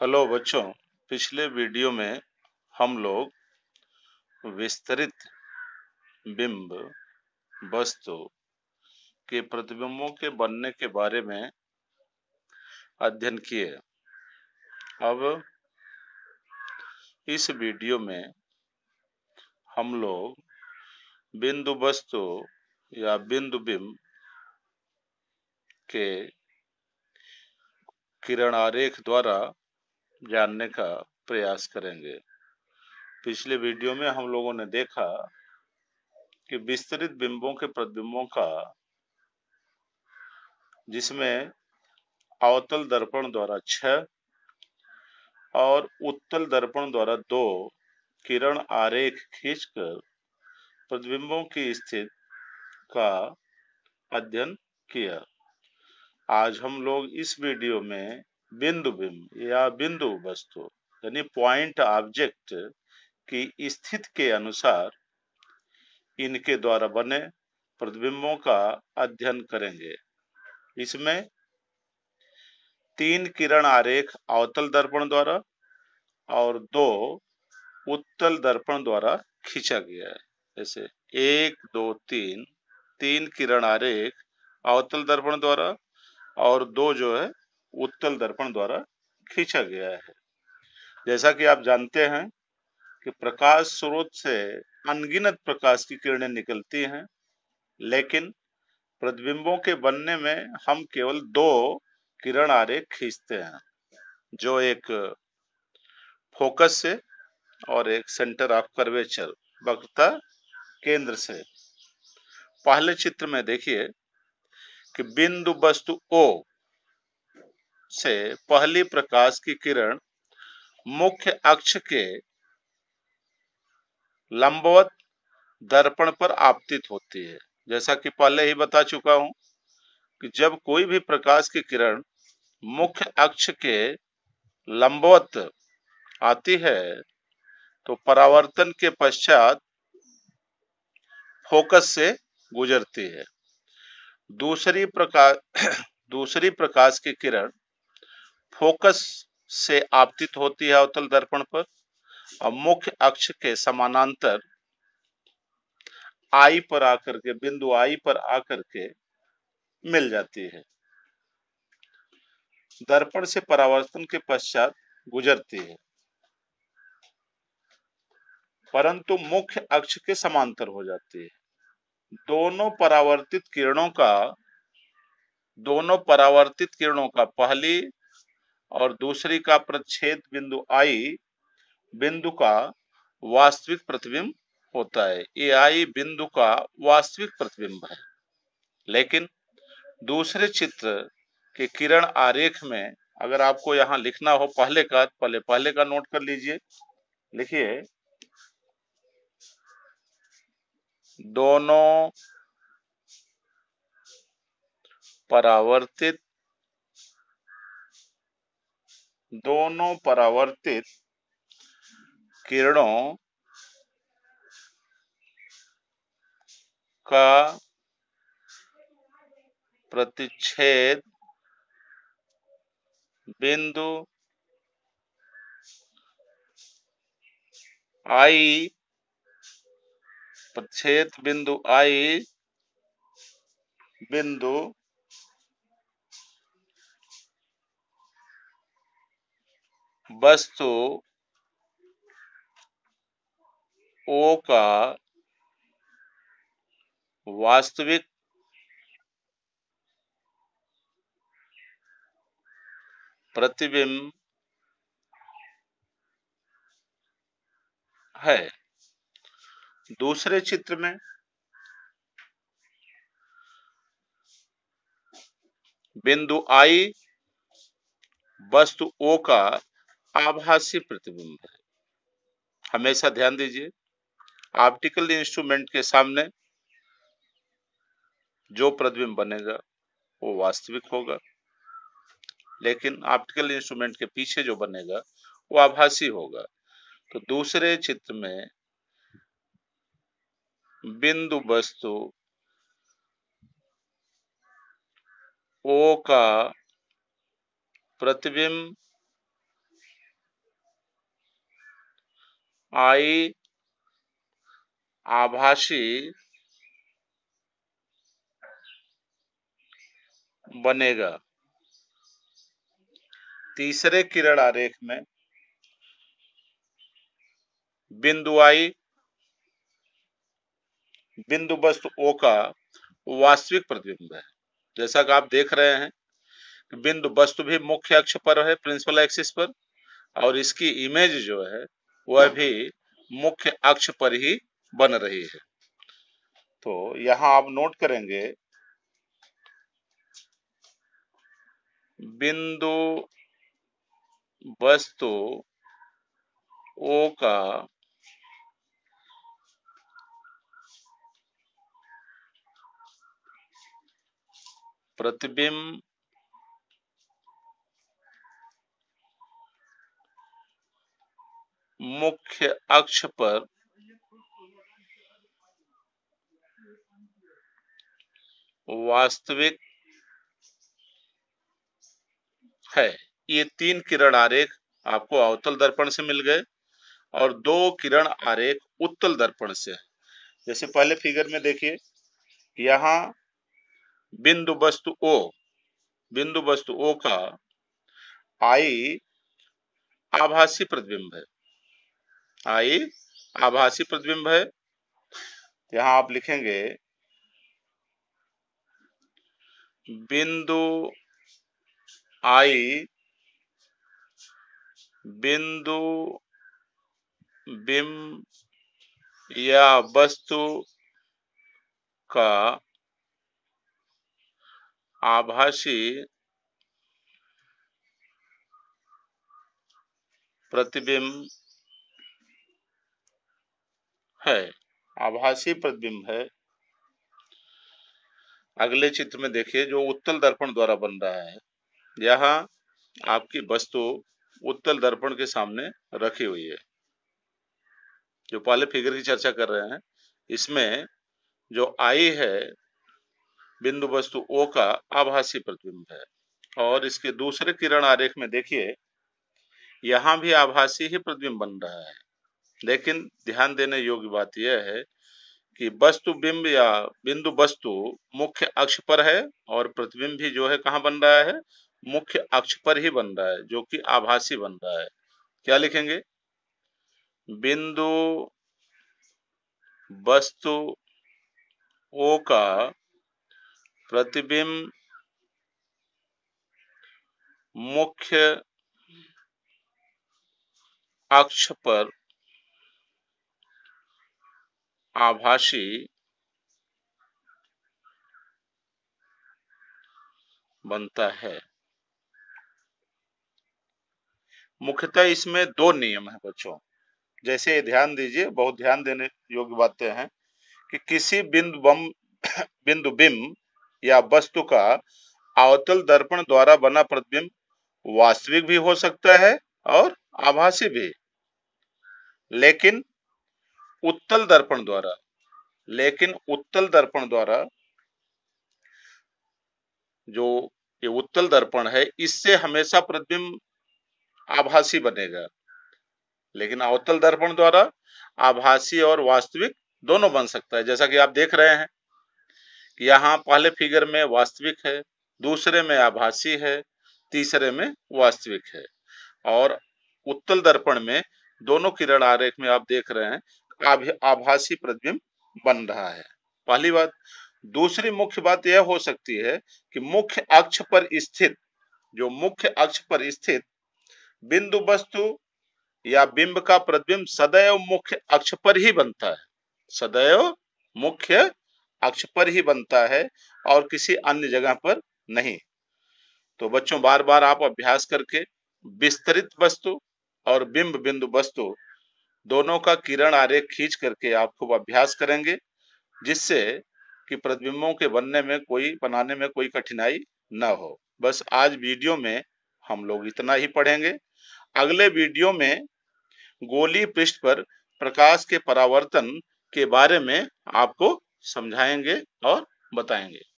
Hello बच्चों, पिछले video में हम लोग विस्तरित बिंब वस्तु के प्रतिबिंबों के बनने के बारे में अध्ययन किए। अब इस वीडियो में हम लोग बिंदु वस्तु या बिंदु बिंब के किरण आरेख द्वारा जानने का प्रयास करेंगे। पिछले वीडियो में हम लोगों ने देखा कि विस्तरित बिंबों के प्रतिबिंबों का, जिसमें अवतल दर्पण द्वारा 6 और उत्तल दर्पण द्वारा 2 किरण आरेख खींचकर प्रतिबिंबों की स्थिति का अध्ययन किया। आज हम लोग इस वीडियो में बिंदु बिंब या बिंदु वस्तु यानी पॉइंट ऑब्जेक्ट की स्थिति के अनुसार इनके द्वारा बने प्रतिबिंबों का अध्ययन करेंगे। इसमें 3 किरण आरेख अवतल दर्पण द्वारा और 2 उत्तल दर्पण द्वारा खींचा गया है। जैसे 1 2 3 किरण आरेख अवतल दर्पण द्वारा और 2 जो है उत्तल दर्पण द्वारा खींचा गया है। जैसा कि आप जानते हैं कि प्रकाश स्रोत से अनगिनत प्रकाश की किरणें निकलती हैं, लेकिन प्रतिबिंबों के बनने में हम केवल 2 किरण आरेख खींचते हैं, जो एक फोकस से और एक सेंटर ऑफ कर्वेचर वक्रता केंद्र से। पहले चित्र में देखिए कि बिंदु वस्तु O से पहली प्रकाश की किरण मुख्य अक्ष के लंबवत दर्पण पर आपतित होती है। जैसा कि पहले ही बता चुका हूं कि जब कोई भी प्रकाश की किरण मुख्य अक्ष के लंबवत आती है तो परावर्तन के पश्चात फोकस से गुजरती है। दूसरी प्रकाश की किरण फोकस से आपतित होती है अवतल दर्पण पर और मुख्य अक्ष के समानांतर आई पर आकर के, बिंदु आई पर आकर के मिल जाती है। दर्पण से परावर्तन के पश्चात गुजरती है, परंतु मुख्य अक्ष के समांतर हो जाती है। दोनों परावर्तित किरणों का पहली और दूसरी का प्रच्छेद बिंदु आई बिंदु का वास्तविक प्रतिबिंब होता है। ये आई बिंदु का वास्तविक प्रतिबिंब है। लेकिन दूसरे चित्र के किरण आरेख में अगर आपको यहाँ लिखना हो पहले का नोट कर लीजिए। लिखिए, दोनों परावर्तित किरणों का प्रतिच्छेद बिंदु आई बिंदु वस्तु O का वास्तविक प्रतिबिंब है। दूसरे चित्र में बिंदु आई वस्तु O का आभासी प्रतिबिंब है। हमेशा ध्यान दीजिए, ऑप्टिकल इंस्ट्रूमेंट के सामने जो प्रतिबिंब बनेगा वो वास्तविक होगा, लेकिन ऑप्टिकल इंस्ट्रूमेंट के पीछे जो बनेगा वो आभासी होगा। तो दूसरे चित्र में बिंदु वस्तु O का प्रतिबिंब आई आभासी बनेगा। तीसरे किरण आरेख में बिंदु आई बिंदु वस्तु O का वास्तविक प्रतिबिंब है। जैसा कि आप देख रहे हैं, बिंदु वस्तु भी मुख्य अक्ष पर है, प्रिंसिपल एक्सिस पर, और इसकी इमेज जो है वह भी मुख्य अक्ष पर ही बन रही है। तो यहां आप नोट करेंगे, बिंदु वस्तु O का प्रतिबिंब मुख्य अक्ष पर वास्तविक है। ये 3 किरण आरेख आपको अवतल दर्पण से मिल गए और 2 किरण आरेख उत्तल दर्पण से। जैसे पहले फिगर में देखिए, यहाँ बिंदु वस्तु O का आई आभासी प्रतिबिंब है। आई आभासी प्रतिबिंब है। यहाँ आप लिखेंगे बिंदु आई बिंदु बिंब या वस्तु का आभासी प्रतिबिंब है। आभासी प्रतिबिंब है। अगले चित्र में देखिए, जो उत्तल दर्पण द्वारा बन रहा है। यहाँ आपकी वस्तु उत्तल दर्पण के सामने रखी हुई है। जो पहले फिगर की चर्चा कर रहे हैं, इसमें जो आई है बिंदु वस्तु O का आभासी प्रतिबिंब है, और इसके दूसरे किरण आरेख में देखिए, यहाँ भी आभासी ही प्रतिबिंब बन रहा है। लेकिन ध्यान देने योग्य बात यह है कि वस्तु बिंब या बिंदु वस्तु मुख्य अक्ष पर है, और प्रतिबिंब भी जो है कहाँ बन रहा है, मुख्य अक्ष पर ही बन रहा है, जो कि आभासी बन रहा है। क्या लिखेंगे, बिंदु वस्तु O का प्रतिबिंब मुख्य अक्ष पर आभासी बनता है। मुख्यतः इसमें 2 नियम है बच्चों। जैसे ध्यान दीजिए, बहुत ध्यान देने योग्य बातें हैं कि किसी बिंदु बिंब या वस्तु का अवतल दर्पण द्वारा बना प्रतिबिंब वास्तविक भी हो सकता है और आभासी भी। लेकिन उत्तल दर्पण द्वारा जो ये उत्तल दर्पण है, इससे हमेशा प्रतिबिंब आभासी बनेगा। लेकिन अवतल दर्पण द्वारा आभासी और वास्तविक दोनों बन सकता है। जैसा कि आप देख रहे हैं, यहाँ पहले फिगर में वास्तविक है, दूसरे में आभासी है, तीसरे में वास्तविक है, और उत्तल दर्पण में दोनों किरण आरेख में आप देख रहे हैं आभासी प्रतिबिंब बन रहा है। पहली बात। दूसरी मुख्य बात यह हो सकती है कि मुख्य अक्ष पर स्थित बिंदु वस्तु या बिंब का प्रतिबिंब सदैव मुख्य अक्ष पर ही बनता है। सदैव मुख्य अक्ष पर ही बनता है और किसी अन्य जगह पर नहीं। तो बच्चों, बार बार आप अभ्यास करके विस्तरित वस्तु और बिंब बिंदु वस्तु दोनों का किरण आरेख खींच करके आप खूब अभ्यास करेंगे, जिससे कि प्रतिबिंबों के बनाने में कोई कठिनाई न हो। बस आज वीडियो में हम लोग इतना ही पढ़ेंगे। अगले वीडियो में गोलीय पृष्ठ पर प्रकाश के परावर्तन के बारे में आपको समझाएंगे और बताएंगे।